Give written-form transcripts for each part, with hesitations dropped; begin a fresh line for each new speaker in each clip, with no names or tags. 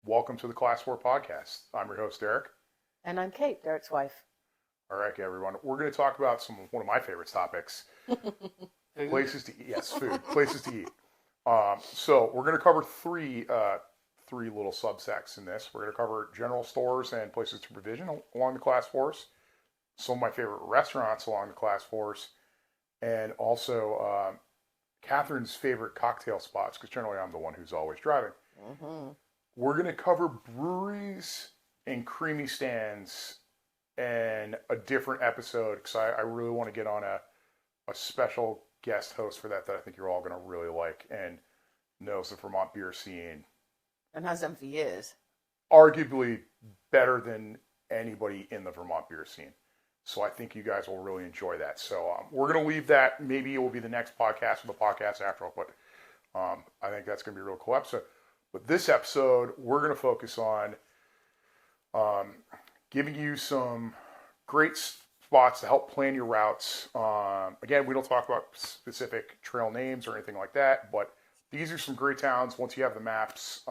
Welcome to the Class 4 podcast. I'm your host, Derek.
And I'm Cate, Derek's wife.
All right, everyone. We're going to talk about one of my favorite topics, places to eat. Yes, food, places to eat. So we're going to cover three little subsects in this. We're going to cover general stores and places to provision along the Class 4s, some of my favorite restaurants along the Class 4s, and also Catherine's favorite cocktail spots, because generally I'm the one who's always driving.
Mm-hmm.
We're going to cover breweries and creamy stands in a different episode, because I really want to get on a special guest host for that I think you're all going to really like and knows the Vermont beer scene.
And has done for years.
Arguably better than anybody in the Vermont beer scene. So I think you guys will really enjoy that. So we're going to leave that. Maybe it will be the next podcast or the podcast after, but I think that's going to be a real cool episode. But this episode, we're going to focus on giving you some great spots to help plan your routes. Again, we don't talk about specific trail names or anything like that, but these are some great towns once you have the maps,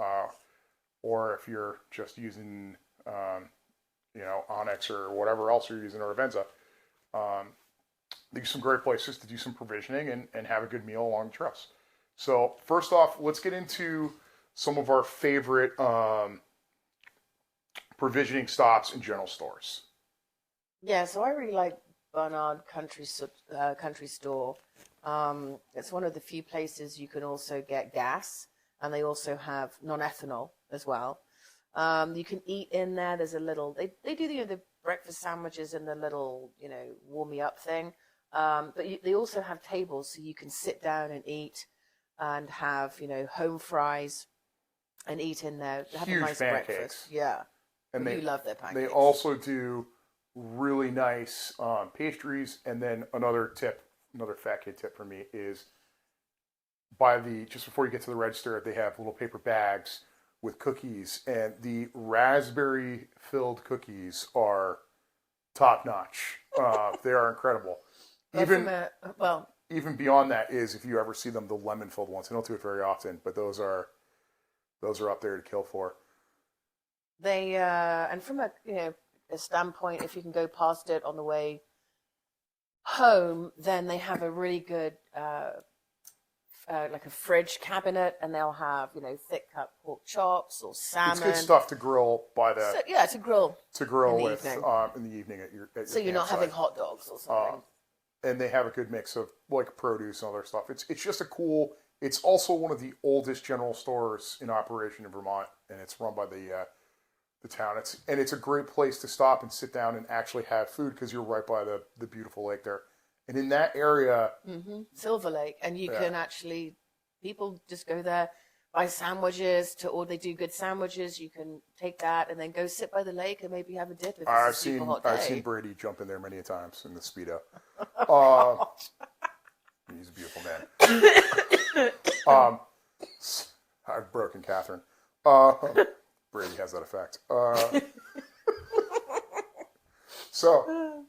or if you're just using Onyx or whatever else you're using, or Avenza. These are some great places to do some provisioning and have a good meal along the trails. So first off, let's get into some of our favorite provisioning stops in general stores.
Yeah, so I really like Bernard Country Store. It's one of the few places you can also get gas, and they also have non-ethanol as well. You can eat in there. There's a little, they do the breakfast sandwiches in the little, warm me up thing. But they also have tables so you can sit down and eat and have, home fries and eat in there. They have
Huge
a nice
pancakes.
Breakfast. Yeah.
And
you love their pancakes.
They also do really nice pastries. And then another fat kid tip for me is just before you get to the register, they have little paper bags with cookies, and the raspberry filled cookies are top notch. They are incredible. Even beyond that is, if you ever see them, the lemon filled ones. I don't do it very often, but those are up there to kill for.
They and from a standpoint, if you can go past it on the way home, then they have a really good like a fridge cabinet, and they'll have
thick
cut pork chops or salmon.
It's good stuff to grill
to grill
with in the evening at your
you're not having hot dogs or something.
And they have a good mix of like produce and other stuff. It's just a cool. It's also one of the oldest general stores in operation in Vermont, and it's run by the town. It's a great place to stop and sit down and actually have food, because you're right by the beautiful lake there. And in that area,
Silver Lake, and you can actually, people just go there, buy sandwiches or they do good sandwiches. You can take that and then go sit by the lake and maybe have a dip if it's a super hot day.
I've seen Brady jump in there many a times in the Speedo. He's a beautiful man. I've broken Catherine. Brady has that effect. So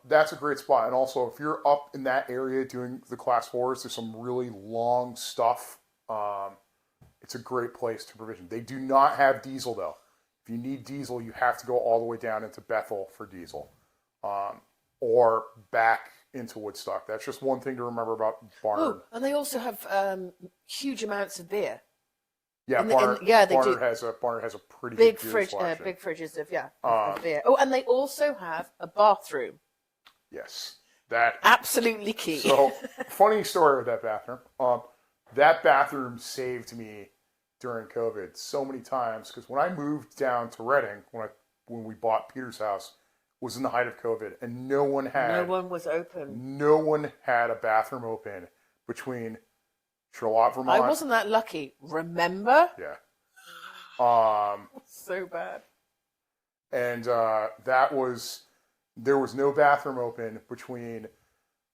that's a great spot. And also, if you're up in that area doing the Class 4s, there's some really long stuff. It's a great place to provision. They do not have diesel, though. If you need diesel, you have to go all the way down into Bethel for diesel, or back into Woodstock. That's just one thing to remember about Barnard.
Oh, and they also have huge amounts of beer.
Yeah, Barnard has a pretty
big
good beer
fridge,
selection.
big fridges of beer. Oh, and they also have a bathroom.
Yes, that
absolutely key.
So, funny story with that bathroom. That bathroom saved me during COVID so many times, because when I moved down to Reading, when we bought Peter's house, was in the height of COVID, and no one
was open.
No one had a bathroom open between Charlotte, Vermont.
I wasn't that lucky. Remember?
Yeah.
So bad.
And there was no bathroom open between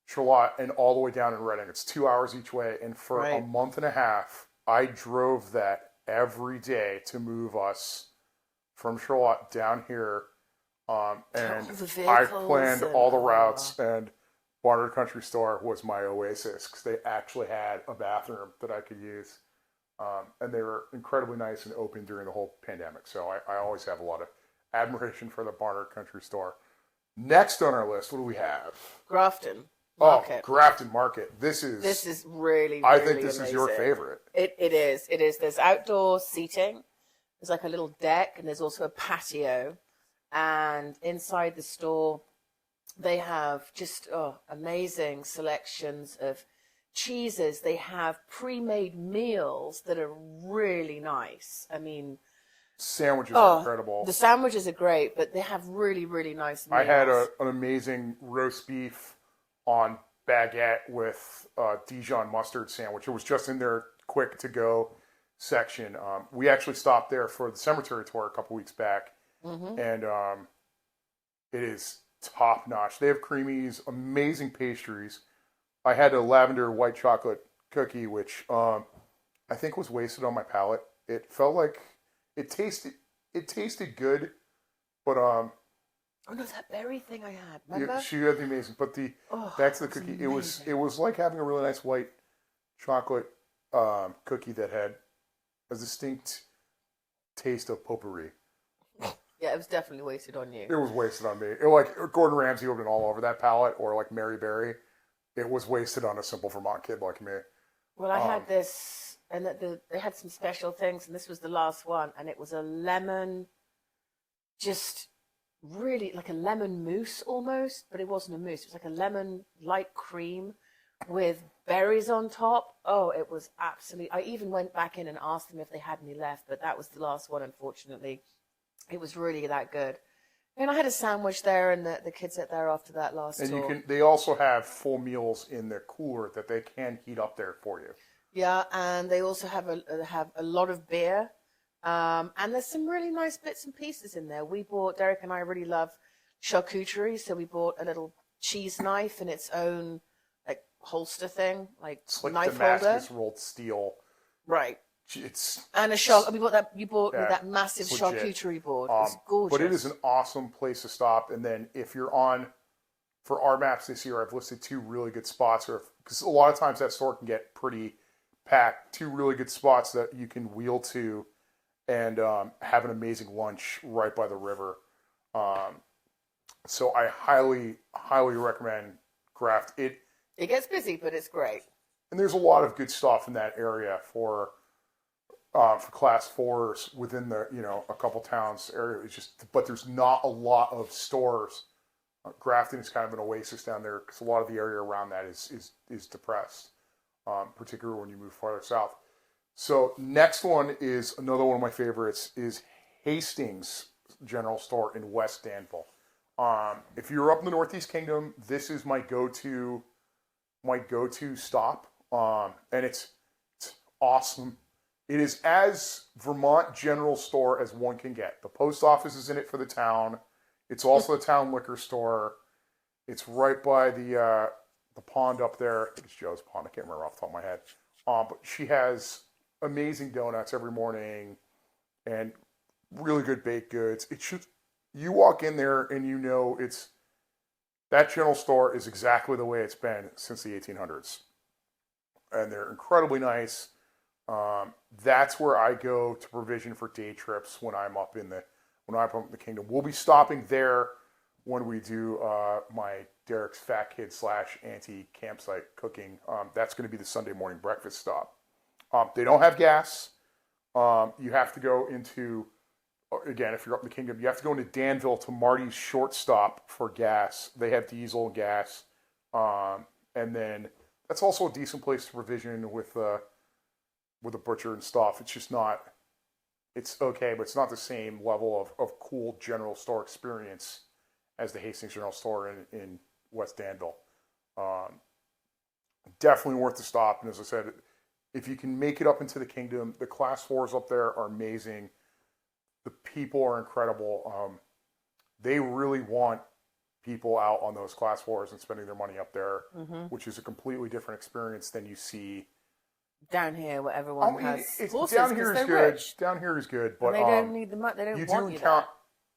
Charlotte and all the way down in Reading. It's 2 hours each way, and for a month and a half, I drove that every day to move us from Charlotte down here. And I planned all the routes, and Barnard Country Store was my oasis, because they actually had a bathroom that I could use. And they were incredibly nice and open during the whole pandemic. So I always have a lot of admiration for the Barnard Country Store. Next on our list, what do we have?
Grafton
Oh,
Market.
Grafton Market. This is
really,
I
really
think this
amazing.
is your favorite.
It is. It is. There's outdoor seating. There's like a little deck, and there's also a patio. And inside the store, they have just amazing selections of cheeses. They have pre-made meals that are really nice. I mean,
Sandwiches are incredible.
the sandwiches are great, but they have really, really nice meals.
I had an amazing roast beef on baguette with Dijon mustard sandwich. It was just in their quick to go section. We actually stopped there for the cemetery tour a couple weeks back, and it is top notch. They have creamies, amazing pastries. I had a lavender white chocolate cookie, which I think was wasted on my palate. It felt like it tasted good, but
oh no, that berry thing I had. Remember?
she had the amazing. But back to the cookie.
Amazing.
It was like having a really nice white chocolate cookie that had a distinct taste of potpourri.
Yeah, it was definitely wasted on you.
It was wasted on me. It, like Gordon Ramsay would have been all over that palette, or like Mary Berry. It was wasted on a simple Vermont kid like me.
Well, I had this, and they had some special things, and this was the last one, and it was a lemon, just really like a lemon mousse almost, but it wasn't a mousse. It was like a lemon light cream with berries on top. Oh, it was absolutely. I even went back in and asked them if they had any left, but that was the last one, unfortunately. It was really that good. And I had a sandwich there, and the kids ate there after that last tour.
And they also have full meals in their cooler that they can heat up there for you.
Yeah, and they also have a lot of beer, and there's some really nice bits and pieces in there. Derek and I really love charcuterie, so we bought a little cheese knife in its own like holster thing, like
It's like
knife
Damascus
holder.
rolled steel.
Right.
It's
And we bought that. You bought that massive charcuterie board. It's gorgeous.
but it is an awesome place to stop. And then if you're on for our maps this year, I've listed 2 really good spots, because a lot of times that store can get pretty packed. 2 really good spots that you can wheel to and have an amazing lunch right by the river. So I highly, highly recommend Graft. It
gets busy, but it's great.
And there's a lot of good stuff in that area for class 4s within the a couple towns area. It's just, but there's not a lot of stores. Grafton is kind of an oasis down there because a lot of the area around that is depressed, particularly when you move farther south. So next one is another one of my favorites is Hastings General Store in West Danville. If you're up in the Northeast Kingdom, this is my go-to stop, and it's awesome. It is as Vermont General Store as one can get. The post office is in it for the town. It's also the town liquor store. It's right by the pond up there. I think it's Joe's Pond. I can't remember off the top of my head. But she has amazing donuts every morning and really good baked goods. You walk in there and that general store is exactly the way it's been since the 1800s. And they're incredibly nice. That's where I go to provision for day trips when I'm up in the kingdom. We'll be stopping there when we do my Derek's Fat Kid / Auntie campsite cooking. That's going to be the Sunday morning breakfast stop. They don't have gas. You have to go into, again, if you're up in the kingdom, you have to go into Danville to Marty's short stop for gas. They have diesel and gas. And then that's also a decent place to provision with a butcher and stuff. It's just not, it's okay, but it's not the same level of cool general store experience as the Hastings General Store in West Danville. Definitely worth the stop. And as I said, if you can make it up into the kingdom, the class 4s up there are amazing. The people are incredible. They really want people out on those class 4s and spending their money up there, which is a completely different experience than you see
down here, where everyone has horses.
Down here is good. Rich. Down here is good, but
and they don't need the money. They don't want you there.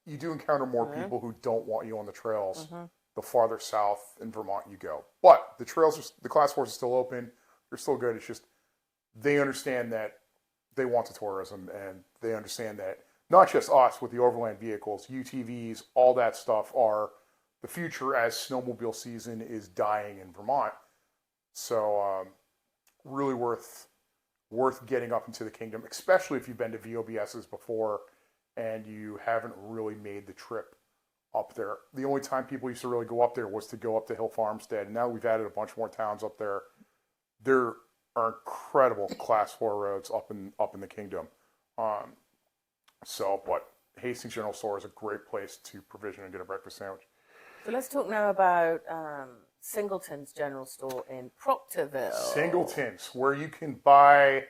You do encounter more people who don't want you on the trails. The farther south in Vermont you go, but the class 4s are still open. They're still good. It's just they understand that they want the tourism, and they understand that not just us with the overland vehicles, UTVs, all that stuff are the future as snowmobile season is dying in Vermont. So really worth getting up into the kingdom, especially if you've been to VOBSs before and you haven't really made the trip up there. The only time people used to really go up there was to go up to Hill Farmstead. And now we've added a bunch more towns up there. There are incredible class 4 roads up in the kingdom. But Hastings General Store is a great place to provision and get a breakfast sandwich.
So let's talk now about Singleton's General Store in Proctorville.
Singleton's, where you can buy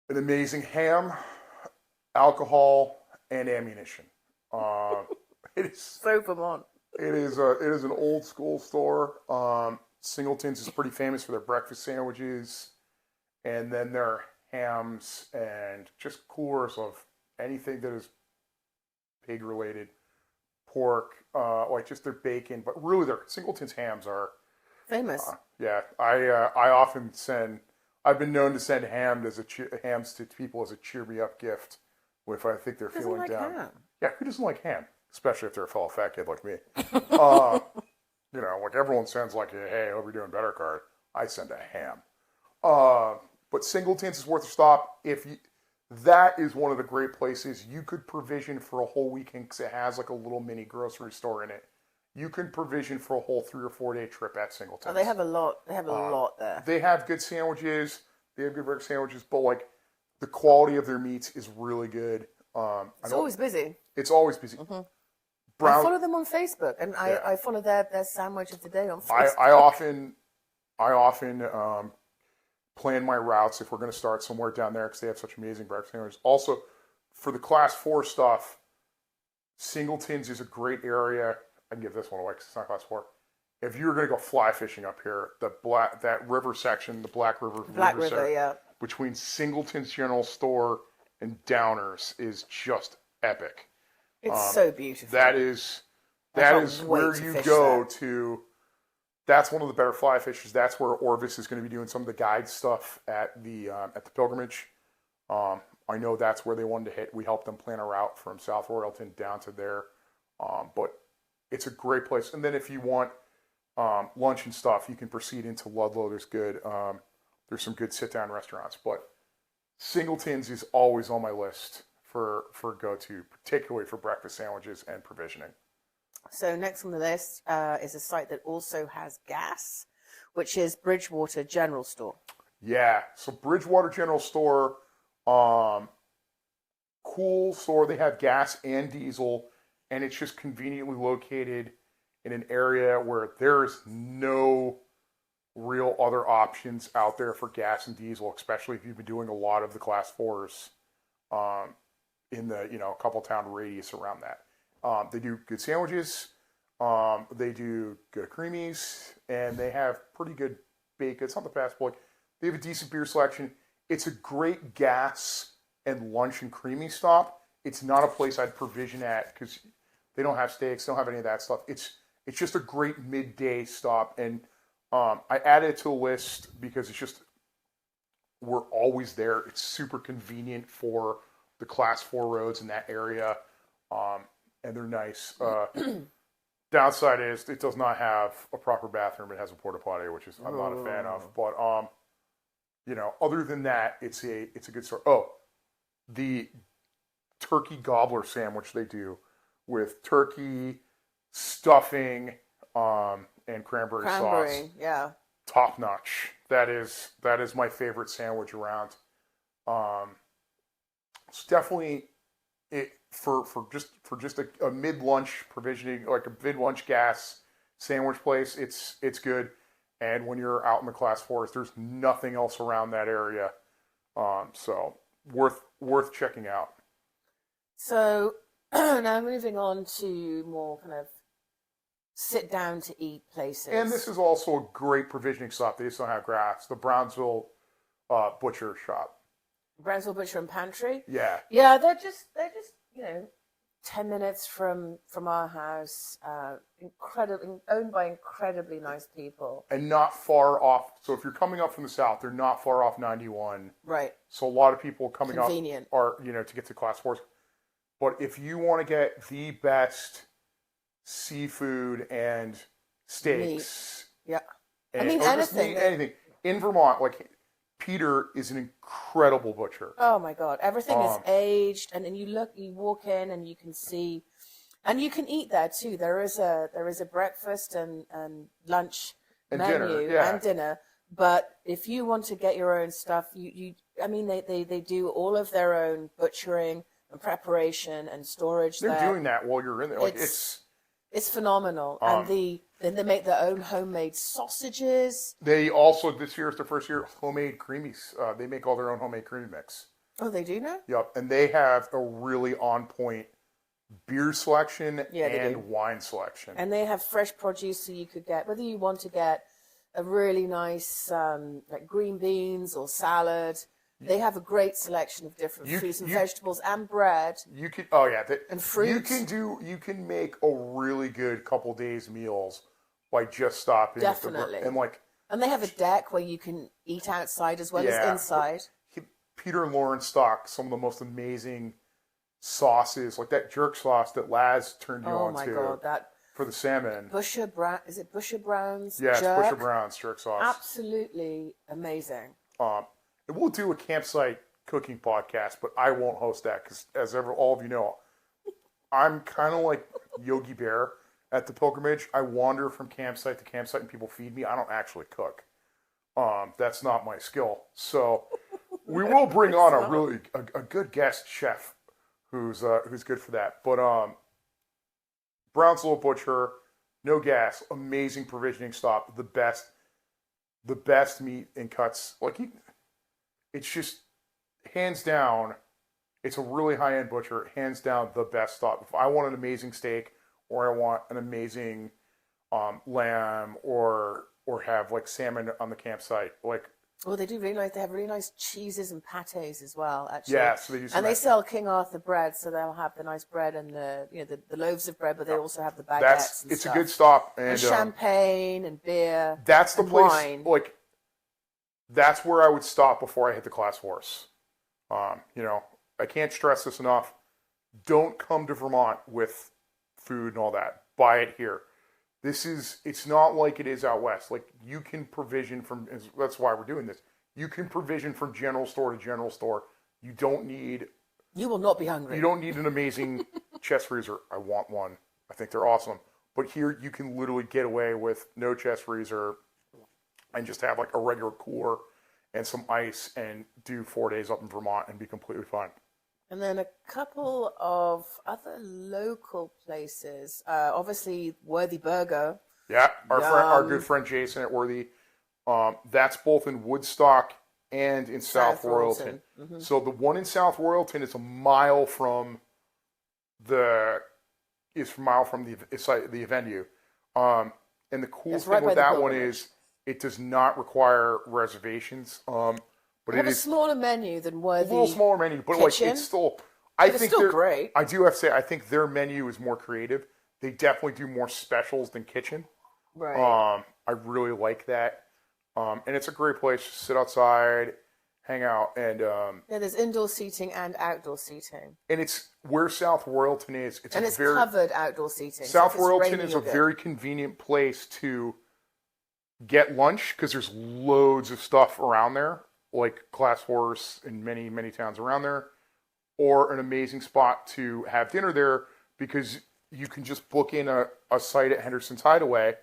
an amazing ham, alcohol, and ammunition. It is
so Vermont.
It is an old school store. Singleton's is pretty famous for their breakfast sandwiches, and then their hams and just coolers of anything that is pig related, pork, like just their bacon. But really, their Singleton's hams are
famous.
I often send. I've been known to send hams to people as a cheer me up gift if I think they're feeling down.
Ham?
Yeah, who doesn't like ham? Especially if they're a fellow fat kid like me. Like everyone sends like a, hey, I hope you're doing better card. I send a ham. But Singleton's is worth a stop. That is one of the great places you could provision for a whole weekend because it has like a little mini grocery store in it. You can provision for a whole 3 or 4 day trip at Singleton's.
Oh, they have a lot. They have a lot there.
They have good sandwiches. They have good breakfast sandwiches, but like the quality of their meats is really good.
It's always busy.
It's always busy.
Mm-hmm. I follow them on Facebook, and I follow their sandwich of the day on Facebook.
I often plan my routes if we're going to start somewhere down there because they have such amazing breakfast sandwiches. Also, for the class 4 stuff, Singleton's is a great area. I can give this one away because it's not class 4. If you're going to go fly fishing up here, that river section, the Black River section, between Singleton's General Store and Downers is just epic.
It's so beautiful.
That is where you go to. That's one of the better fly fishers. That's where Orvis is going to be doing some of the guide stuff at the pilgrimage. I know that's where they wanted to hit. We helped them plan a route from South Royalton down to there. But it's a great place. And then if you want lunch and stuff, you can proceed into Ludlow. There's some good sit-down restaurants. But Singleton's is always on my list for go-to, particularly for breakfast sandwiches and provisioning.
So next on the list is a site that also has gas, which is Bridgewater General Store.
Yeah, so Bridgewater General Store, cool store. They have gas and diesel, and it's just conveniently located in an area where there's no real other options out there for gas and diesel, especially if you've been doing a lot of the class 4s in the a couple town radius around that. They do good sandwiches, they do good creamies, and they have pretty good bacon. It's not the fast food. They have a decent beer selection. It's a great gas and lunch and creamy stop. It's not a place I'd provision at because they don't have steaks, they don't have any of that stuff. It's just a great midday stop, and I added it to the list because we're always there. It's super convenient for the class 4 roads in that area, and they're nice. Downside is it does not have a proper bathroom. It has a porta potty, which is I'm not a fan of. But other than that, it's a good store. Oh, the turkey gobbler sandwich they do with turkey stuffing and cranberry sauce.
Yeah,
top notch. That is my favorite sandwich around. It's definitely for just a mid lunch provisioning, like a mid lunch gas sandwich place. It's good. And when you're out in the class 4s, there's nothing else around that area, so worth checking out.
So now moving on to more kind of sit down to eat places.
And this is also a great provisioning stop. They just don't have grass. The Brownsville Butcher Shop.
Brownsville Butcher and Pantry.
Yeah.
Yeah, they're just 10 minutes from our house. Owned by incredibly nice people.
And not far off. So if you're coming up from the south, they're not far off 91.
Right.
So a lot of people coming
Convenient.
up are, to get to Class 4s. But if you want to get the best seafood and steaks.
Meat. Yeah.
And,
anything.
Anything. In Vermont, like Peter is an incredible butcher.
Oh my God. Everything is aged. And then you walk in and you can see, and you can eat there too. There is a breakfast and lunch
and
menu
dinner,
and dinner. But if you want to get your own stuff, they do all of their own butchering and preparation and storage.
They're doing that while you're in there. Like
it's phenomenal. And then they make their own homemade sausages.
They also, this year is their first year, homemade creamies. They make all their own homemade creamy mix.
Oh, they do now?
Yep. And they have a really on point beer selection and wine selection.
And they have fresh produce, so you could get, whether you want to get a really nice like green beans or salad. They have a great selection of different fruits and vegetables and bread.
You can
and fruit.
You can make a really good couple days meals by just stopping.
Definitely. And they have a deck where you can eat outside as well as inside.
Peter and Lauren stock some of the most amazing sauces, like that jerk sauce that Laz turned you on to. Oh my God, that for the salmon.
Is it Busher Brown's?
Yeah,
jerk?
It's Busher Brown's jerk sauce.
Absolutely amazing.
And we'll do a campsite cooking podcast, but I won't host that because, all of you know, I'm kind of like Yogi Bear at the pilgrimage. I wander from campsite to campsite and people feed me. I don't actually cook. That's not my skill. So we will bring on a good guest chef who's good for that. But Brown's Little Butcher, no gas, amazing provisioning stop, the best meat and cuts. It's just hands down. It's a really high end butcher. Hands down, the best stop. If I want an amazing steak, or I want an amazing lamb, or have like salmon on the campsite,
they do really nice. They have really nice cheeses and pâtés as well. Actually,
yeah. So they do.
And they sell King Arthur bread, so they'll have the nice bread and the loaves of bread, but they also have the baguettes.
It's a good stop,
and champagne and beer.
That's the place.
Wine.
That's where I would stop before I hit the Class 4s. I can't stress this enough. Don't come to Vermont with food and all that. Buy it here. It's not like it is out west. You can provision from, that's why we're doing this. You can provision from general store to general store. You will not be hungry. You don't need an amazing chest freezer. I want one. I think they're awesome. But here you can literally get away with no chest freezer and just have a regular cooler and some ice and do 4 days up in Vermont and be completely fine.
And then a couple of other local places. Obviously, Worthy Burger.
Yeah, our good friend Jason at Worthy. That's both in Woodstock and in South Royalton. Mm-hmm. So the one in South Royalton is a mile from the venue. And the cool thing with that one is it does not require reservations. But
they have a smaller menu than Worthy.
A little smaller menu, but
kitchen.
It's still.
It's still great.
I do have to say, I think their menu is more creative. They definitely do more specials than kitchen.
Right.
I really like that. And it's a great place to sit outside, hang out, and
there's indoor seating and outdoor seating.
And it's where South Royalton is.
It's covered outdoor seating.
South Royalton is a very convenient place to get lunch because there's loads of stuff around there, like Class 4s in many, many towns around there, or an amazing spot to have dinner there because you can just book in a site at Henderson's Hideaway.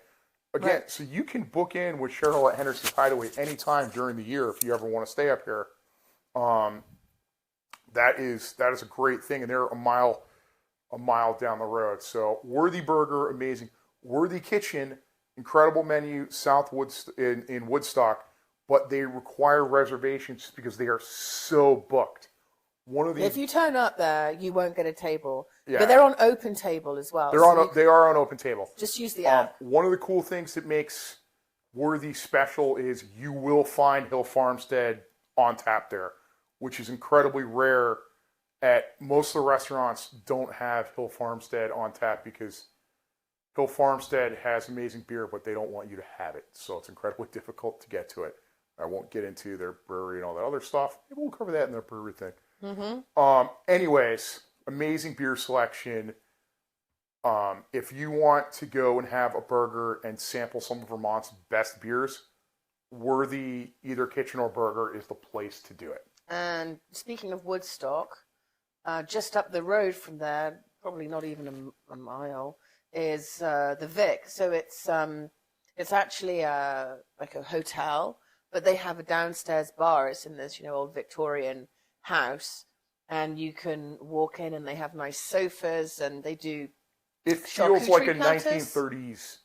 Again, right. So you can book in with Cheryl at Henderson's Hideaway anytime during the year if you ever want to stay up here. That is a great thing, and they're a mile down the road. So Worthy Burger, amazing. Worthy Kitchen, incredible menu, in Woodstock, but they require reservations just because they are so booked.
If you turn up there, you won't get a table. Yeah. But they're on Open Table as well.
They are on Open Table.
Just use the app.
One of the cool things that makes Worthy special is you will find Hill Farmstead on tap there, which is incredibly rare at most of the restaurants don't have Hill Farmstead on tap because Hill Farmstead has amazing beer, but they don't want you to have it. So it's incredibly difficult to get to it. I won't get into their brewery and all that other stuff. Maybe we'll cover that in their brewery thing. Anyways, amazing beer selection. If you want to go and have a burger and sample some of Vermont's best beers, Worthy Either Kitchen or Burger is the place to do it.
And speaking of Woodstock, just up the road from there, probably not even a mile, is the Vic. So it's actually like a hotel, but they have a downstairs bar. It's in this old Victorian house, and you can walk in, and they have nice sofas, and they do.
It feels like a
platters.
1930s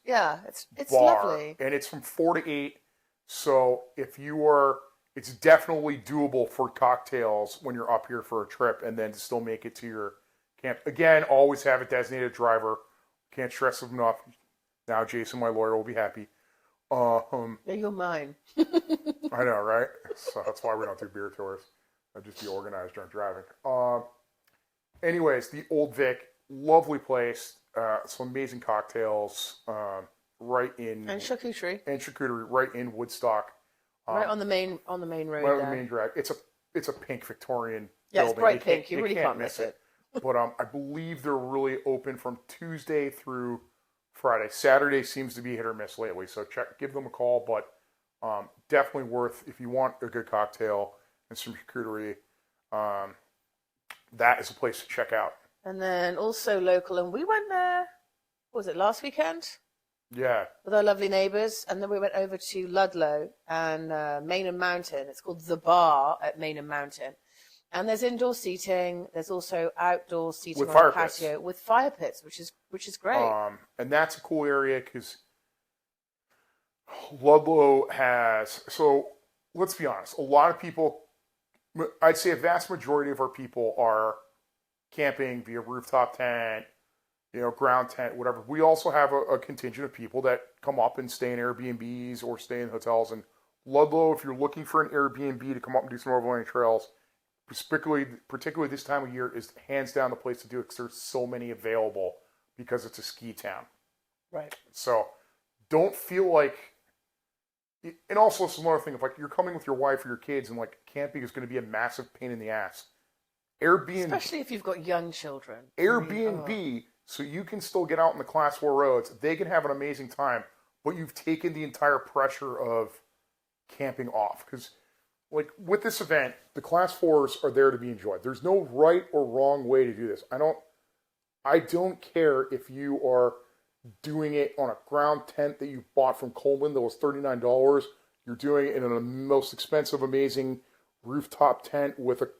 it's
bar,
lovely,
and it's from 4 to 8. So if you are, it's definitely doable for cocktails when you're up here for a trip, and then to still make it to your camp. Again, always have a designated driver. Can't stress it enough. Now Jason, my lawyer, will be happy.
Yeah, you're mine.
I know, right? So that's why we don't do beer tours. I'd just be organized during driving. Anyways, the Old Vic, lovely place. Some amazing cocktails. Right in
and charcuterie
right in Woodstock.
Right on the main road.
Right on the main drag. It's a pink Victorian building.
It's bright pink. You really can't miss it.
But I believe they're really open from Tuesday through Friday. Saturday seems to be hit or miss lately, so give them a call. But definitely worth, if you want a good cocktail and some charcuterie, that is a place to check out.
And then also local, and we went there. What was it, last weekend?
Yeah.
With our lovely neighbours, and then we went over to Ludlow and Main and Mountain. It's called The Bar at Main and Mountain. And there's indoor seating. There's also outdoor seating on the patio with fire pits, which is great.
And that's a cool area because Ludlow has. So let's be honest. A lot of people, I'd say a vast majority of our people are camping via rooftop tent, ground tent, whatever. We also have a contingent of people that come up and stay in Airbnbs or stay in hotels. And Ludlow, if you're looking for an Airbnb to come up and do some overlanding trails, particularly this time of year, is hands down the place to do it because there's so many available because it's a ski town.
Right.
So don't feel like, and also it's another thing, if like you're coming with your wife or your kids and like camping is going to be a massive pain in the ass. Airbnb,
especially if you've got young children.
Airbnb, so you can still get out in the Class 4 roads. They can have an amazing time, but you've taken the entire pressure of camping off because. Like, with this event, the Class 4s are there to be enjoyed. There's no right or wrong way to do this. I don't care if you are doing it on a ground tent that you bought from Coleman that was $39. You're doing it in a most expensive, amazing rooftop tent with a,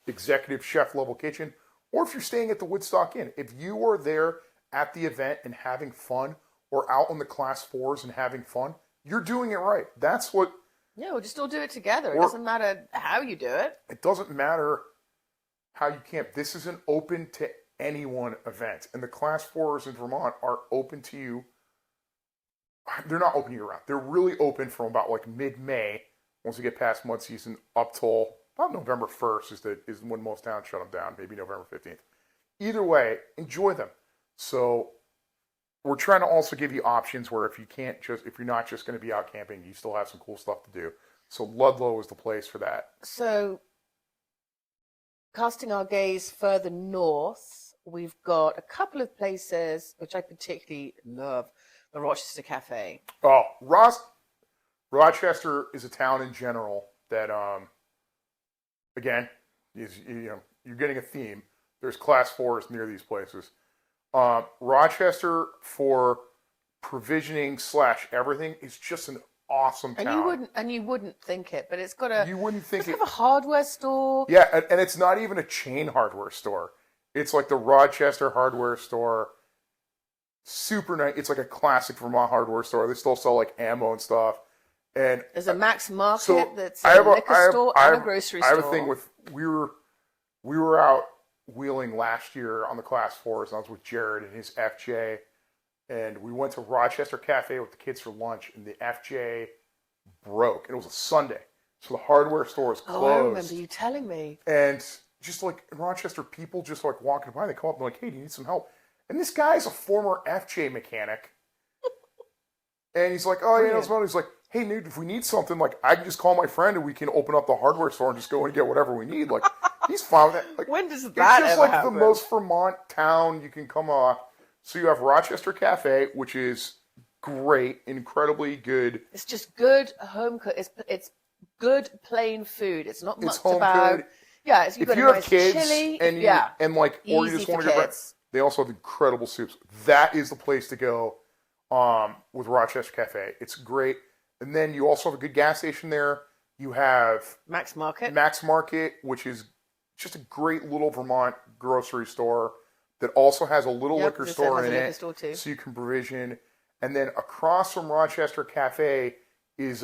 executive chef level kitchen. Or if you're staying at the Woodstock Inn. If you are there at the event and having fun, or out on the Class 4s and having fun, you're doing it right. That's what...
Yeah, we'll just all do it together. It doesn't matter how you do it.
It doesn't matter how you camp. This is an open to anyone event. And the Class 4s in Vermont are open to you. They're not open year round. They're really open from about like mid-May, once we get past mud season, up till about November 1st is when most towns shut them down, maybe November 15th. Either way, enjoy them. So we're trying to also give you options where if you're not just going to be out camping, you still have some cool stuff to do. So Ludlow is the place for that.
So casting our gaze further north, we've got a couple of places which I particularly love. The Rochester Cafe.
Oh, Rochester is a town in general that, again, you're getting a theme. There's Class 4s near these places. Rochester, for provisioning / everything, is just an awesome town.
And you wouldn't think it, but it's got a hardware store.
Yeah, and it's not even a chain hardware store. It's like the Rochester hardware store. Super nice. It's like a classic Vermont hardware store. They still sell like ammo and stuff. And
there's a Max Market that's a liquor store and a grocery store.
I have a thing with we were out wheeling last year on the Class 4s, and I was with Jared and his FJ, and we went to Rochester Cafe with the kids for lunch, and the FJ broke. And it was a Sunday, so the hardware store was closed.
Oh, I remember you telling me.
And just like in Rochester, people just like walking by, they come up and like, hey, do you need some help? And this guy's a former FJ mechanic. And he's like, oh, yeah, that's about it. He's like, hey, dude, if we need something, like, I can just call my friend and we can open up the hardware store and just go and get whatever we need. Like, he's fine with that. Like,
when does that
it's just
ever
like
happen?
the most Vermont town you can come off. So you have Rochester Cafe, which is great, incredibly good.
It's just good home cooked. It's good plain food. It's not
It's
much
home
about.
good.
Yeah, it's,
If
got
you
a
have
nice
kids
chili,
and you,
yeah,
and like, or you
easy
just
for
want to get
kids.
they also have incredible soups. That is the place to go with Rochester Cafe. It's great. And then you also have a good gas station there. You have
Max Market.
Max Market, which is just a great little Vermont grocery store that also has a little liquor store in it,
store too.
so you can provision. And then across from Rochester Cafe is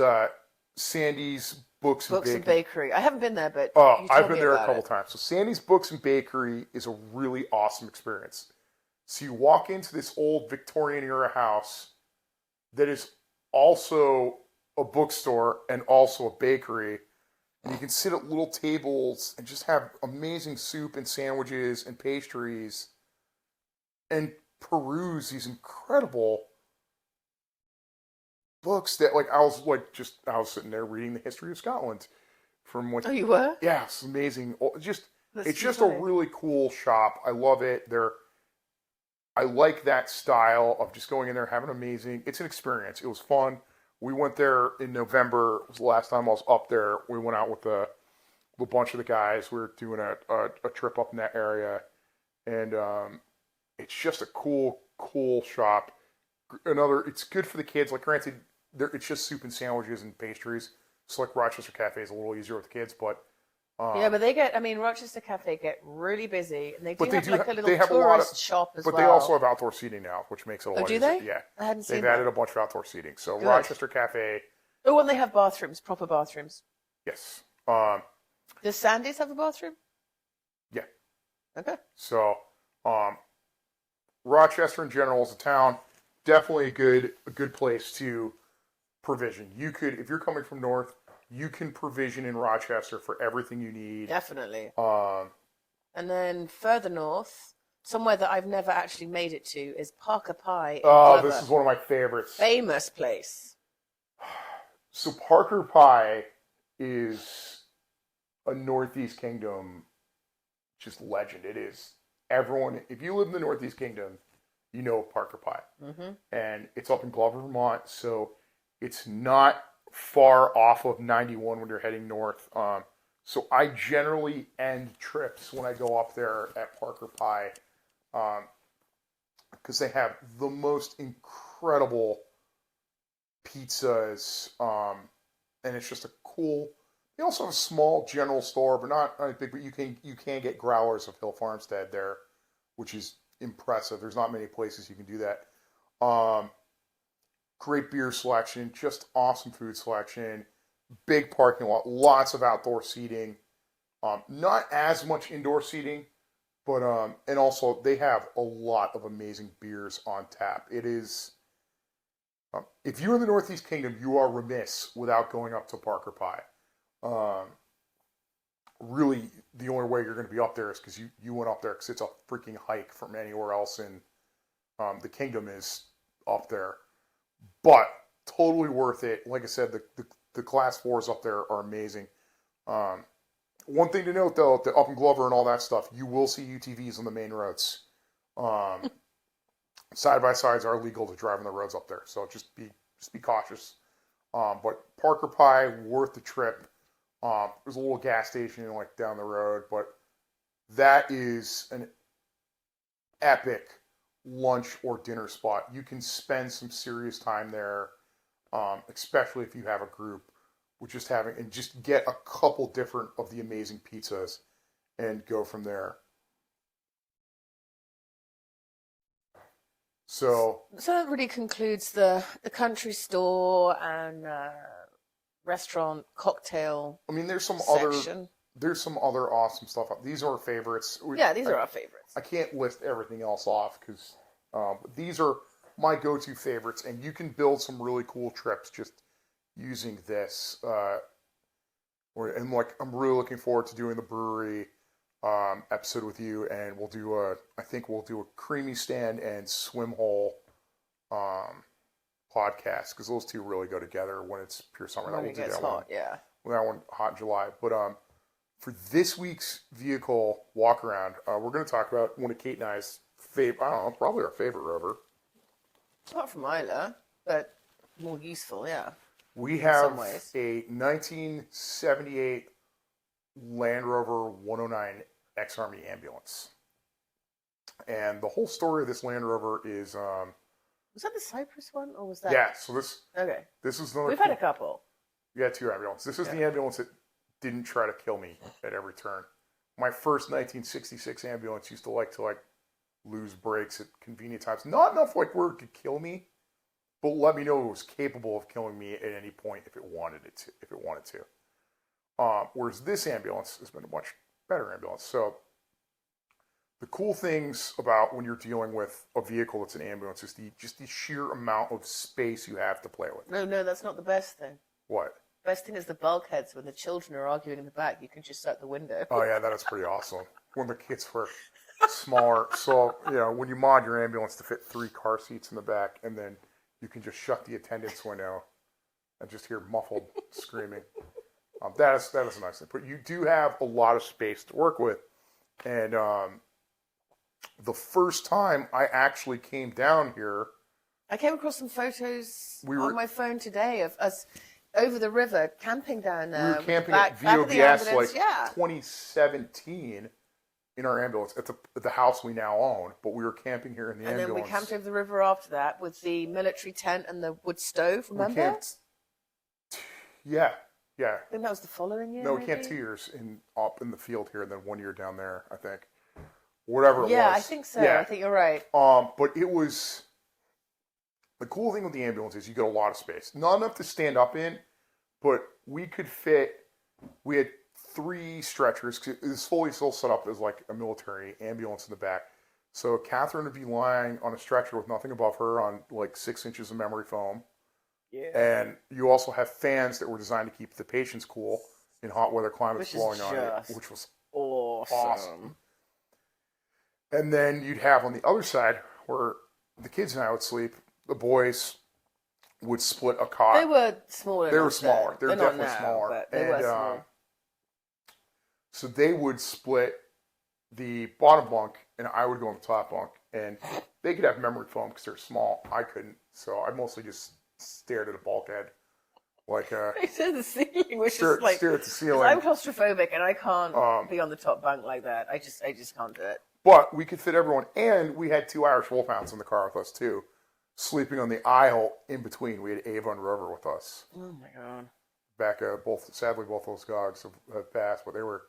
Sandy's Books and
Bakery. I haven't been there, but
I've been there a couple times. So Sandy's Books and Bakery is a really awesome experience. So you walk into this old Victorian era house that is also a bookstore and also a bakery. And you can sit at little tables and just have amazing soup and sandwiches and pastries and peruse these incredible books that, like, I was sitting there reading the history of Scotland from what.
Oh, you were?
Yeah, it's amazing. It's just
funny.
a really cool shop. I love it. I like that style of just going in there, having amazing. It's an experience. It was fun. We went there in November. It was the last time I was up there. We went out with a bunch of the guys. We were doing a trip up in that area, and it's just a cool shop. It's good for the kids. Like, granted, it's just soup and sandwiches and pastries. So like Rochester Cafe is a little easier with the kids, but
yeah, but Rochester Cafe get really busy, and they do have like a little
have
tourist shop as well.
But they also have outdoor seating now, which makes it a lot easier.
Do they?
Yeah,
I hadn't seen
they've
that.
added a bunch of outdoor seating. So
Good.
Rochester Cafe.
Oh, and they have bathrooms, proper bathrooms.
Yes.
Does Sandy's have a bathroom?
Yeah.
Okay.
So, Rochester in general as a town, definitely a good place to provision. You could, if you're coming from north, you can provision in Rochester for everything you need.
Definitely. And then further north, somewhere that I've never actually made it to is Parker Pie.
This is one of my favorites.
Famous place.
So Parker Pie is a Northeast Kingdom just legend. It is. Everyone, if you live in the Northeast Kingdom, you know Parker Pie. Mm-hmm. And it's up in Glover, Vermont, so it's not far off of 91 when you're heading north. So I generally end trips when I go up there at Parker Pie because they have the most incredible pizzas, and it's just a cool. They also have a small general store, but not big. But you can get growlers of Hill Farmstead there, which is impressive. There's not many places you can do that. Great beer selection, just awesome food selection, big parking lot, lots of outdoor seating. Not as much indoor seating, but and also they have a lot of amazing beers on tap. It is. If you're in the Northeast Kingdom, you are remiss without going up to Parker Pie. Really, the only way you're going to be up there is because you went up there because it's a freaking hike from anywhere else in the kingdom is up there. But totally worth it. Like I said, the class 4s up there are amazing. One thing to note, though, up in Glover and all that stuff, you will see UTVs on the main roads. Side-by-sides are illegal to drive on the roads up there, so just be cautious. But Parker Pie, worth the trip. There's a little gas station like down the road, but that is an epic lunch or dinner spot. You can spend some serious time there, especially if you have a group, with just get a couple different of the amazing pizzas and go from there. So
that really concludes the country store and restaurant cocktail.
I mean, there's some
section.
other awesome stuff. These are our favorites.
These are our favorites.
I can't list everything else off because these are my go-to favorites, and you can build some really cool trips just using this. I'm really looking forward to doing the brewery. episode with you, and I think we'll do a creamy stand and swim hole podcast, because those two really go together when it's pure summer.
When it gets hot, yeah.
That one hot in July. But for this week's vehicle walk around, we're going to talk about one of Cate and I's favorite. I don't know, probably our favorite rover.
Apart from Isla, but more useful, yeah.
We have a 1978 Land Rover 109 X-Army ambulance. And the whole story of this Land Rover is...
was that the Cypress one, or was that...
Yeah, so this...
Okay.
This is another...
We've had a couple.
We had two ambulances. This is the ambulance that didn't try to kill me at every turn. My first 1966 ambulance used to lose brakes at convenient times. Not enough where it could kill me, but let me know it was capable of killing me at any point if it wanted to. Whereas this ambulance has been a much better ambulance. So the cool things about when you're dealing with a vehicle that's an ambulance is the sheer amount of space you have to play with.
No, that's not the best thing.
What?
Best thing is the bulkheads. When the children are arguing in the back, you can just shut the window.
Oh yeah, that is pretty awesome. When the kids were smaller, so when you mod your ambulance to fit 3 car seats in the back, and then you can just shut the attendant's window and just hear muffled screaming. That is a nice thing. But you do have a lot of space to work with, and the first time I actually came down here,
I came across some photos on my phone today of us over the river camping down there.
We were camping at VOBS 2017 in our ambulance at the house we now own, but we were camping here in the ambulance.
And then we camped over the river after that with the military tent and the wood stove, remember?
Yeah.
I think that was the following year.
No, we camped 2 years up in the field here, and then 1 year down there, I think. Whatever it was.
Yeah, I think so. Yeah. I think you're right.
But it was... The cool thing with the ambulance is you get a lot of space. Not enough to stand up in, but we had 3 stretchers. It was fully still set up as like a military ambulance in the back. So Catherine would be lying on a stretcher with nothing above her on like 6 inches of memory foam. Yeah. And you also have fans that were designed to keep the patients cool in hot weather climates blowing on it, which was awesome. And then you'd have on the other side where the kids and I would sleep. The boys would split a cot.
They were smaller.
They were smaller. They're definitely smaller.
But they were small.
So they would split the bottom bunk, and I would go in the top bunk. And they could have memory foam because they're small. I couldn't. So I mostly just stared at a bulkhead. I
stared at the ceiling, which
stare
is like...
Stare at the ceiling.
I'm claustrophobic, and I can't be on the top bunk like that. I just can't do it.
But we could fit everyone. And we had 2 Irish Wolfhounds in the car with us, too. Sleeping on the aisle in between. We had Ava and Rover with us.
Oh my god!
Back sadly both those dogs have passed, but they were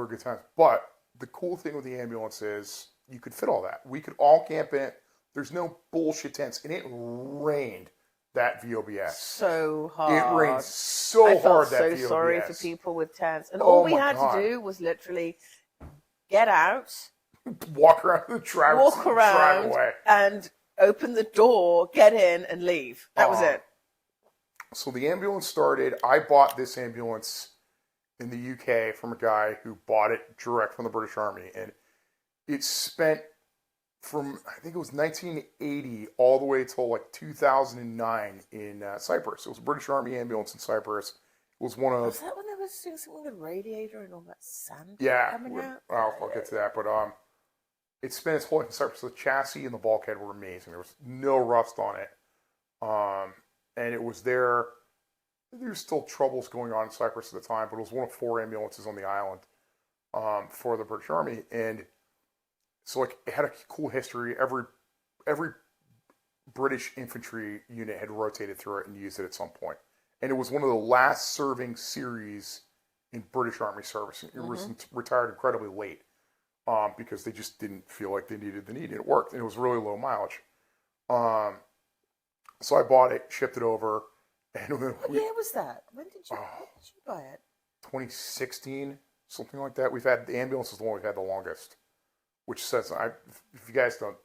good times. But the cool thing with the ambulance is you could fit all that. We could all camp in it. There's no bullshit tents, and it rained that VOBS
so hard.
It rained so hard that VOBS. I felt
so sorry for people with tents, and all we had to do was literally get out,
walk around the driveway,
and open the door, get in, and leave. That was it.
So the ambulance started. I bought this ambulance in the UK from a guy who bought it direct from the British Army. And it spent from, I think it was 1980 all the way till like 2009 in Cyprus. It was a British Army ambulance in Cyprus. It was one of...
Was that when they were doing something with the radiator and all that sand coming out?
I'll get to that. But it spent its whole life in Cyprus. The chassis and the bulkhead were amazing. There was no rust on it. And it was there. There's still troubles going on in Cyprus at the time, but it was one of 4 ambulances on the island for the British Army. And so it had a cool history. Every British infantry unit had rotated through it and used it at some point. And it was one of the last serving series in British Army service. It was retired incredibly late because they just didn't feel like they needed the need. It worked, and it was really low mileage. So I bought it, shipped it over. And
what year was that? When did you buy it?
2016, something like that. The ambulance is the one we've had the longest, which says, if you guys don't...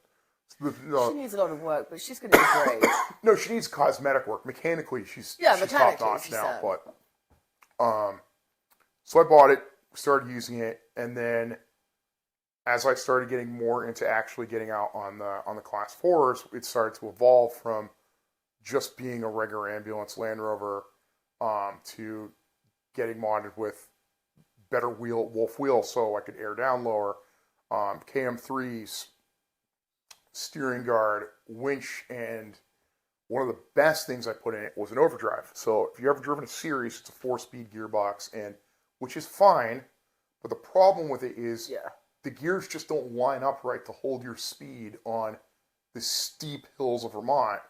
she needs a lot of work, but she's going to be great.
No, she needs cosmetic work. Mechanically, she's top-notch now. But, so I bought it, started using it, and then as I started getting more into actually getting out on the Class 4s, it started to evolve from just being a regular ambulance Land Rover to getting modded with better Wolf wheels so I could air down lower, KM3s, steering guard, winch, and one of the best things I put in it was an overdrive. So if you've ever driven a Series, it's a 4-speed gearbox, and which is fine, but the problem with it is the gears just don't line up right to hold your speed on the steep hills of Vermont.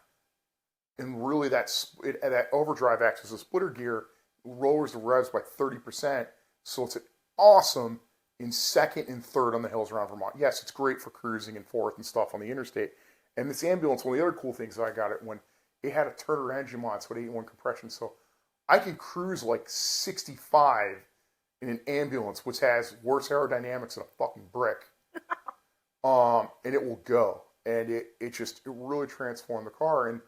And really, that overdrive acts as a splitter gear, lowers the revs by 30%, so it's awesome in second and third on the hills around Vermont. Yes, it's great for cruising and fourth and stuff on the interstate. And this ambulance, one of the other cool things that I got it when it had a Turner engine mod, so it 8.1 compression, so I can cruise like 65 in an ambulance, which has worse aerodynamics than a fucking brick. And it will go. And it really transformed the car. And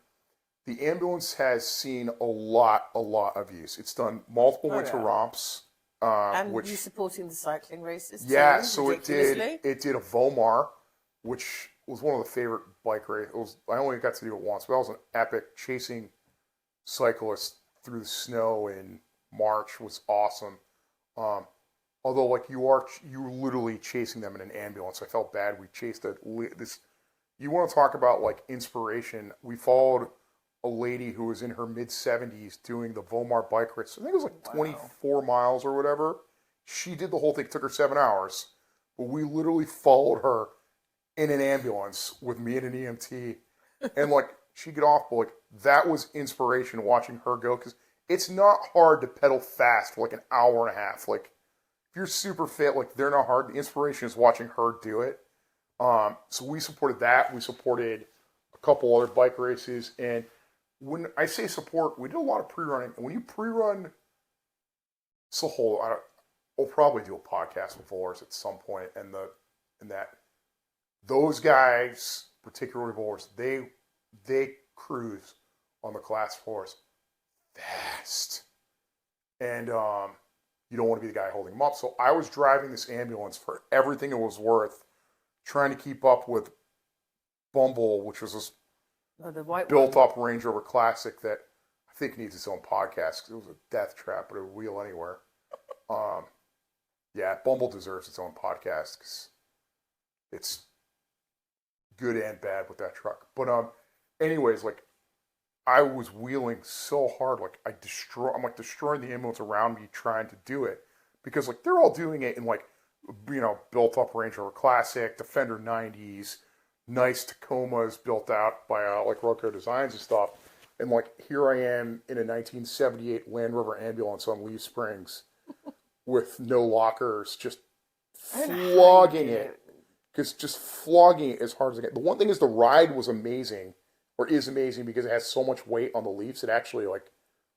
the ambulance has seen a lot of use. It's done multiple winter romps.
And you supporting the cycling races too?
Yeah, so it did a Vomar, which was one of the favorite bike races. I only got to do it once, but I was an epic chasing cyclist through the snow in March. It was awesome. Although, like, you're literally chasing them in an ambulance. I felt bad. We chased this. You want to talk about like inspiration? We followed a lady who was in her mid-70s doing the Vomar bike race. I think it was like 24 miles or whatever. She did the whole thing. It took her 7 hours, but we literally followed her in an ambulance with me and an EMT, and like she'd get off, but like that was inspiration watching her go, because it's not hard to pedal fast for like an hour and a half. Like if you're super fit, like they're not hard. The inspiration is watching her do it. So we supported that. We supported a couple other bike races, and when I say support, we did a lot of pre-running. And when you pre-run, it's a whole. We'll probably do a podcast with Volars at some point, and that those guys, particularly Volars, they cruise on the Class 4s fast, and you don't want to be the guy holding them up. So I was driving this ambulance for everything it was worth, trying to keep up with Bumble, which was this built-up Range Rover Classic that I think needs its own podcast because it was a death trap, but it would wheel anywhere. Yeah, Bumble deserves its own podcast because it's good and bad with that truck. But anyways, like I was wheeling so hard, like I'm destroying the ambulance around me trying to do it because like they're all doing it in like built-up Range Rover Classic, Defender 90s. Nice Tacomas built out by like Roco Designs and stuff, and like here I am in a 1978 Land Rover ambulance on Lee Springs with no lockers, just flogging it, just flogging it as hard as I can. The one thing is the ride was amazing, or is amazing because it has so much weight on the leaves. It actually like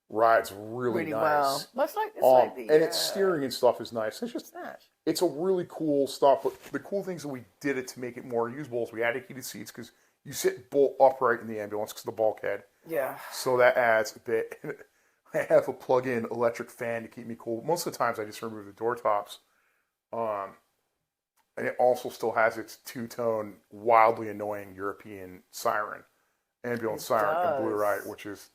rides really nice. Well.
Much like it's
and its steering and stuff is nice. It's just it's a really cool stuff. But the cool things that we did it to make it more usable is we added heated seats because you sit bolt upright in the ambulance because of the bulkhead.
Yeah.
So that adds a bit. I have a plug-in electric fan to keep me cool. Most of the times I just remove the door tops. And it also still has its two-tone, wildly annoying European siren, ambulance siren and blue light, which is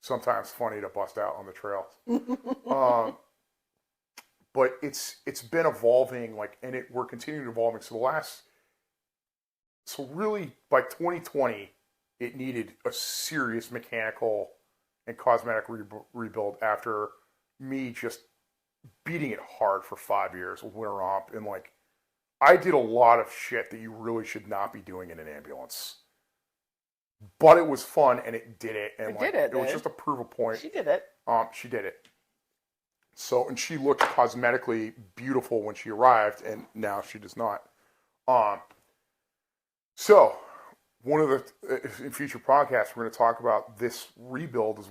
sometimes funny to bust out on the trails. But it's been evolving, like, and we're continuing evolving. So really by 2020, it needed a serious mechanical and cosmetic rebuild after me just beating it hard for 5 years with winter romp, and like I did a lot of shit that you really should not be doing in an ambulance. But it was fun, and it did it, and it was just to prove a point.
She did it.
She did it. So, and she looked cosmetically beautiful when she arrived, and now she does not. So, one of the in future podcasts, we're going to talk about this rebuild. As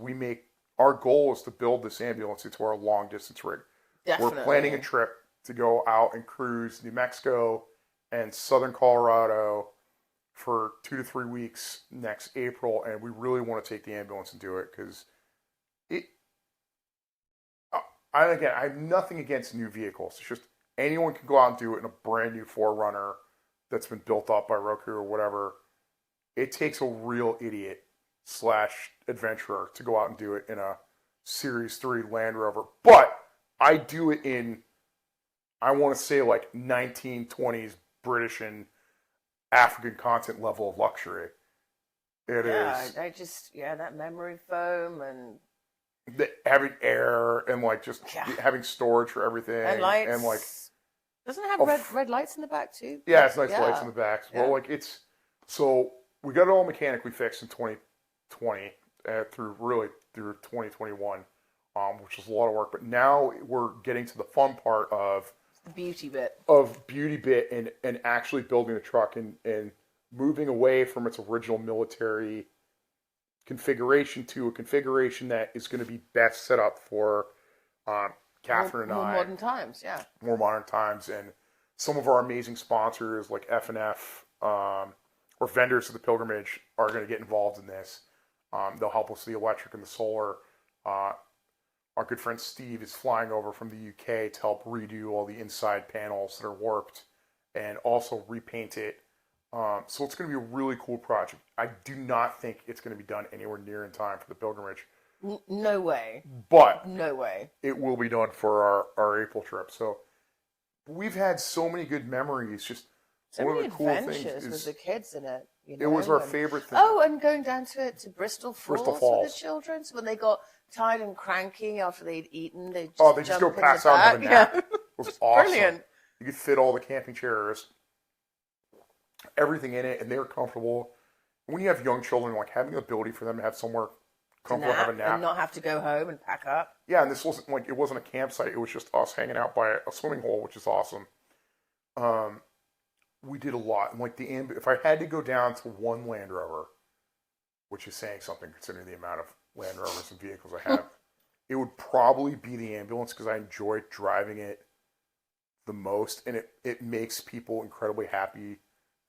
our goal is to build this ambulance into our long distance rig.
Definitely.
We're planning a trip to go out and cruise New Mexico and southern Colorado for 2 to 3 weeks next April, and we really want to take the ambulance and do it because I have nothing against new vehicles. It's just anyone can go out and do it in a brand new Forerunner that's been built up by Roku or whatever. It takes a real idiot slash adventurer to go out and do it in a Series 3 Land Rover. But I do it in, I want to say, like 1920s British and African continent level of luxury. It is.
That memory foam and
having air and like just having storage for everything.
And lights.
And like,
doesn't it have red lights in the back too?
Yeah, it's nice lights in the back. Yeah. Well, like so we got it all mechanically fixed in 2020 through 2021, which was a lot of work. But now we're getting to the fun part of
the beauty bit
and actually building the truck and moving away from its original military configuration to a configuration that is going to be best set up for Catherine and I.
More modern times, yeah.
More modern times. And some of our amazing sponsors like F&F or vendors of the pilgrimage are going to get involved in this. They'll help us with the electric and the solar. Our good friend Steve is flying over from the UK to help redo all the inside panels that are warped and also repaint it. So it's going to be a really cool project. I do not think it's going to be done anywhere near in time for the pilgrimage.
No way.
But
no way. It
will be done for our April trip. So we've had so many good memories. Just
so
one
many
of the cool things
with the kids in it. You know?
It was our favorite thing.
Oh, and going down to Bristol Falls with the children. So when they got tired and cranky after they'd eaten, they just
go pass out and have a nap. It was awesome.
Brilliant.
You could fit all the camping chairs, everything in it, and they were comfortable. When you have young children, like having the ability for them to have somewhere comfortable, have a nap,
and not have to go home and pack up.
Yeah, and this wasn't like it wasn't a campsite; it was just us hanging out by a swimming hole, which is awesome. We did a lot, and like if I had to go down to one Land Rover, which is saying something considering the amount of Land Rovers and vehicles I have, it would probably be the ambulance because I enjoy driving it the most, and it makes people incredibly happy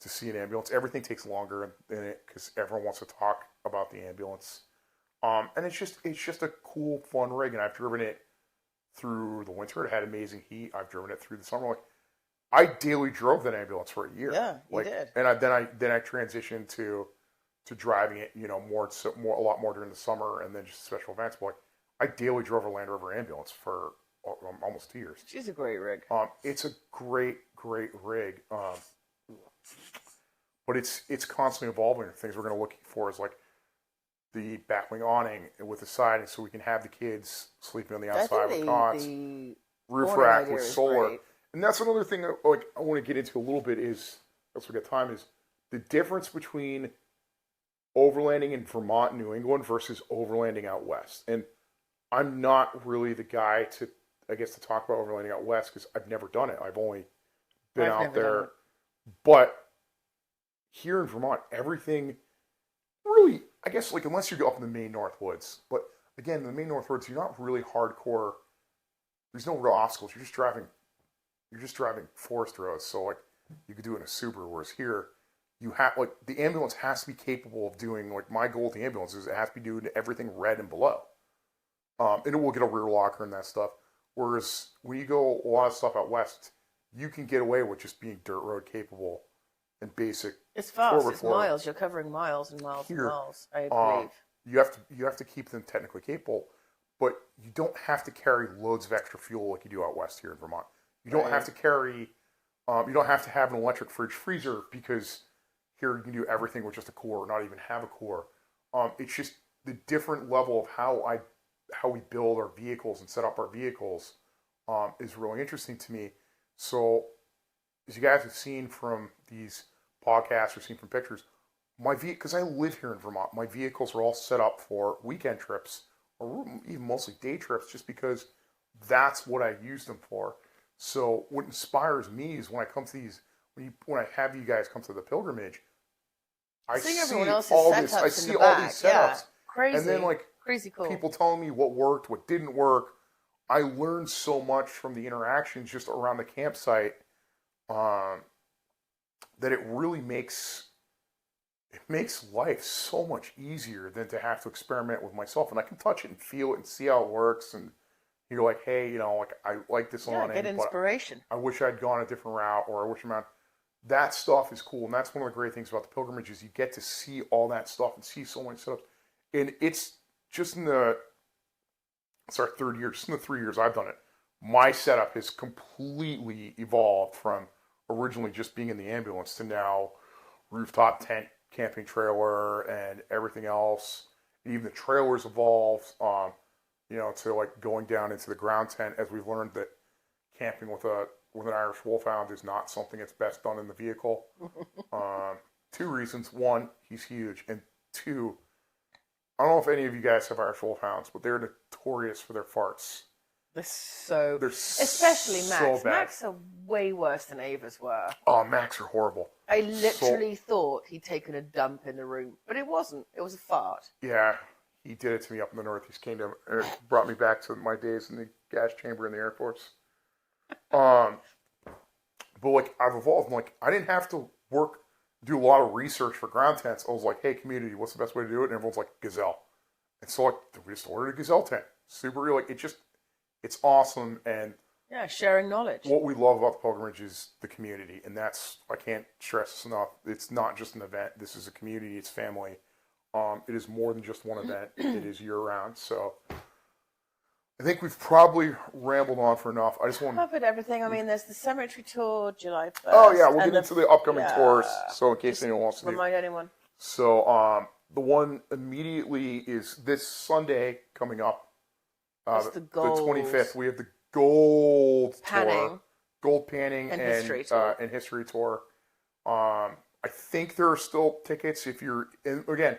to see an ambulance. Everything takes longer in it because everyone wants to talk about the ambulance. And it's just a cool, fun rig, and I've driven it through the winter. It had amazing heat. I've driven it through the summer. Like I daily drove that ambulance for a year.
Yeah, you did.
And then I transitioned to driving it, a lot more during the summer, and then just special events. But like I daily drove a Land Rover ambulance for almost 2 years.
She's a great rig.
It's a great rig. But it's constantly evolving. The things we're going to look for is like the backwing awning with the siding, so we can have the kids sleeping on the outside with cots. Roof rack with solar, great. And that's another thing that I want to get into a little bit is, as we get time, is the difference between overlanding in Vermont, New England versus overlanding out west. And I'm not really the guy to talk about overlanding out west because I've never done it. I've only been out there, but here in Vermont, everything really, I guess, like unless you're up in the Maine North Woods, but again, in the Maine North Woods, you're not really hardcore. There's no real obstacles. You're just driving forest roads. So like you could do it in a Subaru, whereas here you have the ambulance has to be capable of doing my goal with the ambulance is it has to be doing everything red and below, and it will get a rear locker and that stuff. Whereas when you go a lot of stuff out west, you can get away with just being dirt road capable. And basic.
It's fast. It's miles. You're covering miles and miles and miles. I believe.
You have to keep them technically capable, but you don't have to carry loads of extra fuel like you do out west here in Vermont. You don't have to carry. You don't have to have an electric fridge freezer because here you can do everything with just a core, or not even have a core. It's just the different level of how we build our vehicles and set up our vehicles is really interesting to me. So, as you guys have seen from these podcasts or seen from pictures, because I live here in Vermont, my vehicles are all set up for weekend trips or even mostly day trips just because that's what I use them for. So what inspires me is when I come to these, when I have you guys come to the pilgrimage, I see all these setups.
Yeah, crazy.
And then
crazy cool.
People telling me what worked, what didn't work. I learned so much from the interactions just around the campsite that it really makes life so much easier than to have to experiment with myself. And I can touch it and feel it and see how it works and You're like, hey, you know, like I like this awning,
get
but
inspiration.
I wish I'd gone a different route, or I wish I'm out. That stuff is cool, and that's one of the great things about the pilgrimage is you get to see all that stuff and see so many setups. And it's just it's our third year, just in the 3 years I've done it, my setup has completely evolved from originally just being in the ambulance to now rooftop tent, camping trailer, and everything else. And even the trailers evolved, you know, to like going down into the ground tent as we've learned that camping with an Irish Wolfhound is not something that's best done in the vehicle. Two reasons: one, he's huge, and two, I don't know if any of you guys have Irish Wolfhounds, but they're notorious for their farts.
They're especially Max.
So bad.
Max are way worse than Ava's were.
Oh, Max are horrible.
I literally thought he'd taken a dump in the room, but it wasn't. It was a fart.
Yeah, he did it to me up in the Northeast Kingdom. It brought me back to my days in the gas chamber in the Air Force. But like I've evolved. Like I didn't have to do a lot of research for ground tents. I was like, hey, community, what's the best way to do it? And everyone's like, Gazelle. And so like we just ordered a Gazelle tent. Super real. Like it's awesome. And
yeah, sharing knowledge.
What we love about the pilgrimage is the community, and that's I can't stress this enough. It's not just an event. This is a community. It's family. It is more than just one event. It is year round. So I think we've probably rambled on for enough. I just want to
covered everything. I mean, there's the cemetery tour, July 1st.
Oh yeah, we'll get into the upcoming tours. So in case anyone wants to
remind anyone.
So the one immediately is this Sunday coming up.
That's the
25th. We have the gold
panning.
Tour, gold panning and history tour. And history tour. I think there are still tickets if you're in. Again,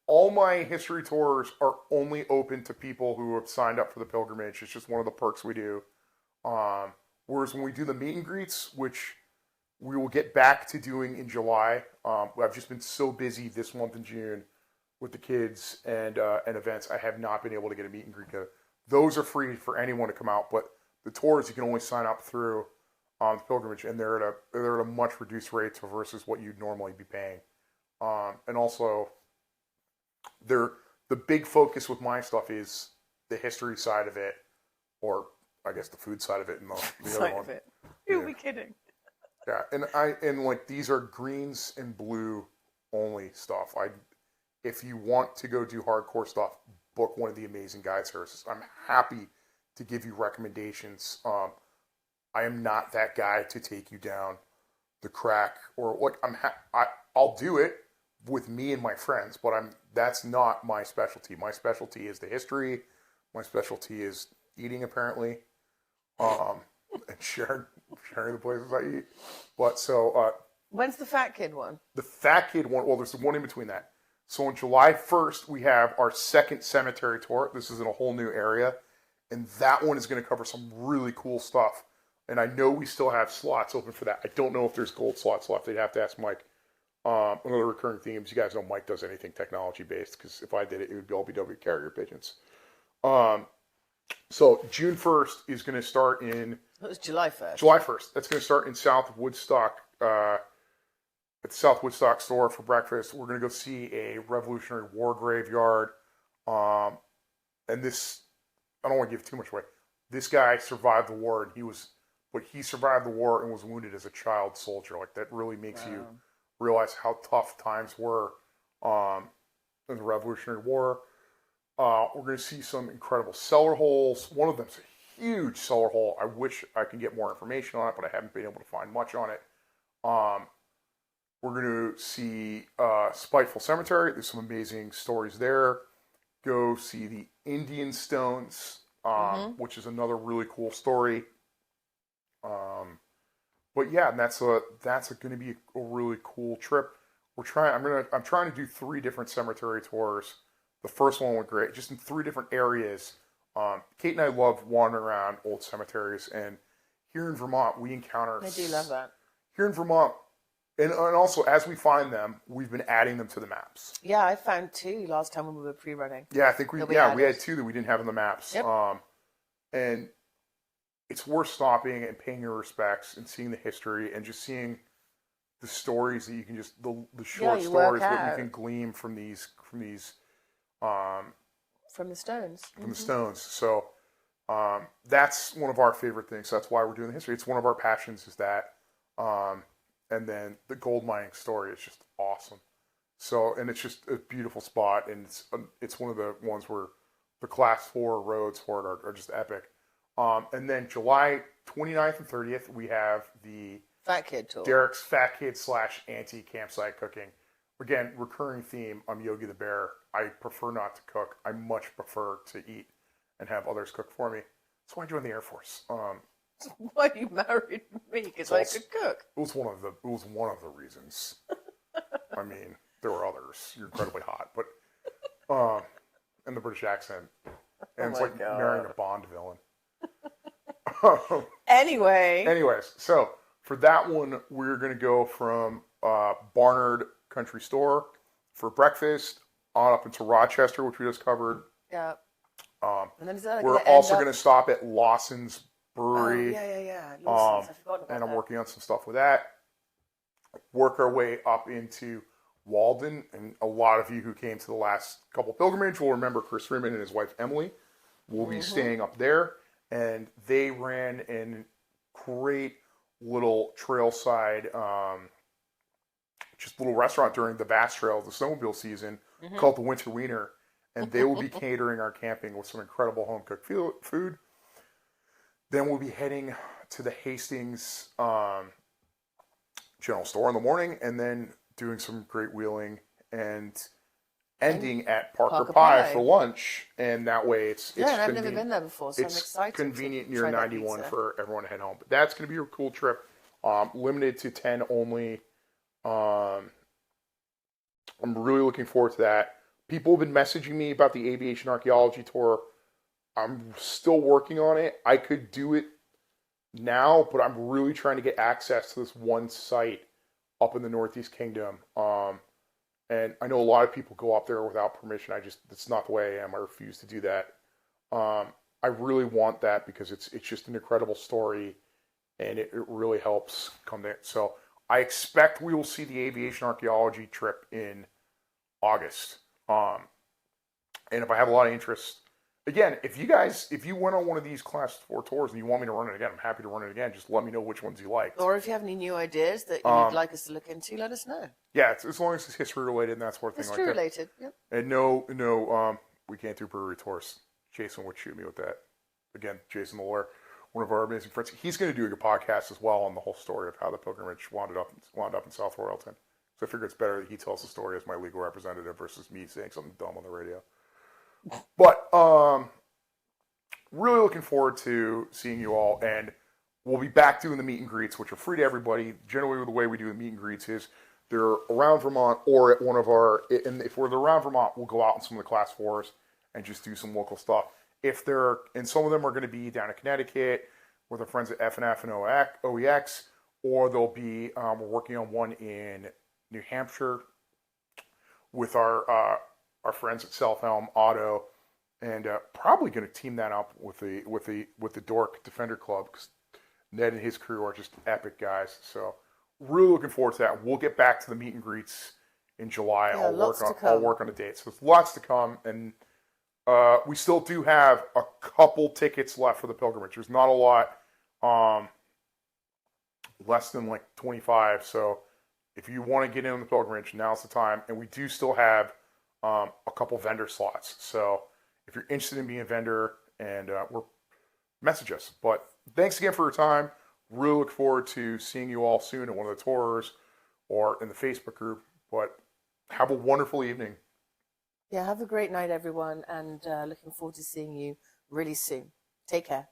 all my history tours are only open to people who have signed up for the pilgrimage. It's just one of the perks we do. Whereas when we do the meet and greets, which we will get back to doing in July, I've just been so busy this month in June with the kids and events. I have not been able to get a meet and greet. Those are free for anyone to come out, but the tours you can only sign up through the pilgrimage, and they're at a much reduced rate versus what you'd normally be paying. And also, the big focus with my stuff is the history side of it, or I guess the food side of it, and the other one.
You'll be kidding.
Yeah, and like these are greens and blue only stuff. If you want to go do hardcore stuff, book one of the amazing guide services. I'm happy to give you recommendations. I am not that guy to take you down the crack or like I'll do it with me and my friends, but that's not my specialty. My specialty is the history. My specialty is eating, apparently, and sharing the places I eat. But so
when's the Fat Kid one?
The Fat Kid one. Well, there's one in between that. So on July 1st, we have our second cemetery tour. This is in a whole new area, and that one is going to cover some really cool stuff. And I know we still have slots open for that. I don't know if there's gold slots left. They'd have to ask Mike. Another recurring themes. You guys know Mike does anything technology-based, because if I did it, it would be LBW carrier pigeons. So June 1st is going to start in...
It was July 1st.
July 1st. That's going to start in South Woodstock, at the South Woodstock store for breakfast. We're going to go see a Revolutionary War graveyard. And this, I don't want to give too much away. This guy survived the war, and he survived the war and was wounded as a child soldier. Like, that really makes you realize how tough times were in the Revolutionary War. We're going to see some incredible cellar holes. One of them's a huge cellar hole. I wish I could get more information on it, but I haven't been able to find much on it. We're going to see Spiteful Cemetery. There's some amazing stories there. Go see the Indian Stones, which is another really cool story. But yeah, and that's going to be a really cool trip. I'm trying to do 3 different cemetery tours. The first one went great, just in 3 different areas. Cate and I love wandering around old cemeteries, and here in Vermont, we encounter...
I do love that.
Here in Vermont, and also as we find them, we've been adding them to the maps.
Yeah, I found 2 last time when we were pre-running.
Yeah, I think we had 2 that we didn't have on the maps.
Yep.
And it's worth stopping and paying your respects and seeing the history and just seeing the stories that you can just the short stories that you can glean from these
from the stones.
From the stones. So That's one of our favorite things. That's why we're doing the history. It's one of our passions is that. And then the gold mining story is just awesome. So, and it's just a beautiful spot, and it's one of the ones where the class 4 roads for it are just epic. And then July 29th and 30th, we have the
Fat Kid tour.
Derek's Fat Kid / anti-campsite cooking. Again, recurring theme. I'm Yogi the Bear. I prefer not to cook. I much prefer to eat and have others cook for me. That's why I joined the Air Force.
Why you married me? Because I could cook.
It was one of the reasons. I mean, there were others. You're incredibly hot, but and the British accent, and it's like marrying a Bond villain. Anyways, so for that one, we're gonna go from Barnard Country Store for breakfast on up into Rochester, which we just covered.
Yeah. And then
we're also going to stop at Lawson's Brewery.
Oh, yeah. Lawson's, I forgot about
and I'm
that.
working on some stuff with that. Work our way up into Walden. And a lot of you who came to the last couple pilgrimage will remember Chris Freeman and his wife Emily will be staying up there. And they ran a great little trailside, just little restaurant during the Bass Trail, the snowmobile season, called the Winter Wiener. And they will be catering our camping with some incredible home-cooked food. Then we'll be heading to the Hastings General Store in the morning and then doing some great wheeling and ending at Parker Pie for lunch. And that way it's
and I've never been there before, so I'm excited.
It's convenient near 91 for everyone to head home. But that's going to be a cool trip. Limited to 10 only. I'm really looking forward to that. People have been messaging me about the aviation archaeology tour. I'm still working on it. I could do it now, but I'm really trying to get access to this one site up in the Northeast Kingdom. And I know a lot of people go up there without permission. That's not the way I am. I refuse to do that. I really want that because it's just an incredible story, and it really helps come there. So I expect we will see the aviation archaeology trip in August. And if I have a lot of interest, again, if you went on one of these class 4 tours and you want me to run it again, I'm happy to run it again. Just let me know which ones you liked.
Or if you have any new ideas that you'd like us to look into, let us know.
Yeah, as long as it's history related and that sort of thing.
History related, yep.
And no, we can't do brewery tours. Jason would shoot me with that. Again, Jason the lawyer, one of our amazing friends. He's going to do a podcast as well on the whole story of how the pilgrimage wound up in South Royalton. So I figure it's better that he tells the story as my legal representative versus me saying something dumb on the radio. But really looking forward to seeing you all, and we'll be back doing the meet and greets, which are free to everybody. Generally, the way we do the meet and greets is they're around Vermont or at one of our. And if we're around Vermont, we'll go out in some of the class 4s and just do some local stuff. And some of them are going to be down in Connecticut with our friends at F&F and OEX, or they'll be we're working on one in New Hampshire with our friends at Self Helm Auto, and probably going to team that up with the Dork Defender Club because Ned and his crew are just epic guys. So really looking forward to that. We'll get back to the meet and greets in July.
Yeah,
I'll work on the dates. So there's lots to come, and we still do have a couple tickets left for the pilgrimage. There's not a lot, less than like 25. So if you want to get in on the pilgrimage, now's the time. And we do still have a couple vendor slots. So if you're interested in being a vendor, and message us. But thanks again for your time. Really look forward to seeing you all soon at one of the tours or in the Facebook group. But have a wonderful evening.
Yeah, have a great night, everyone, and looking forward to seeing you really soon. Take care.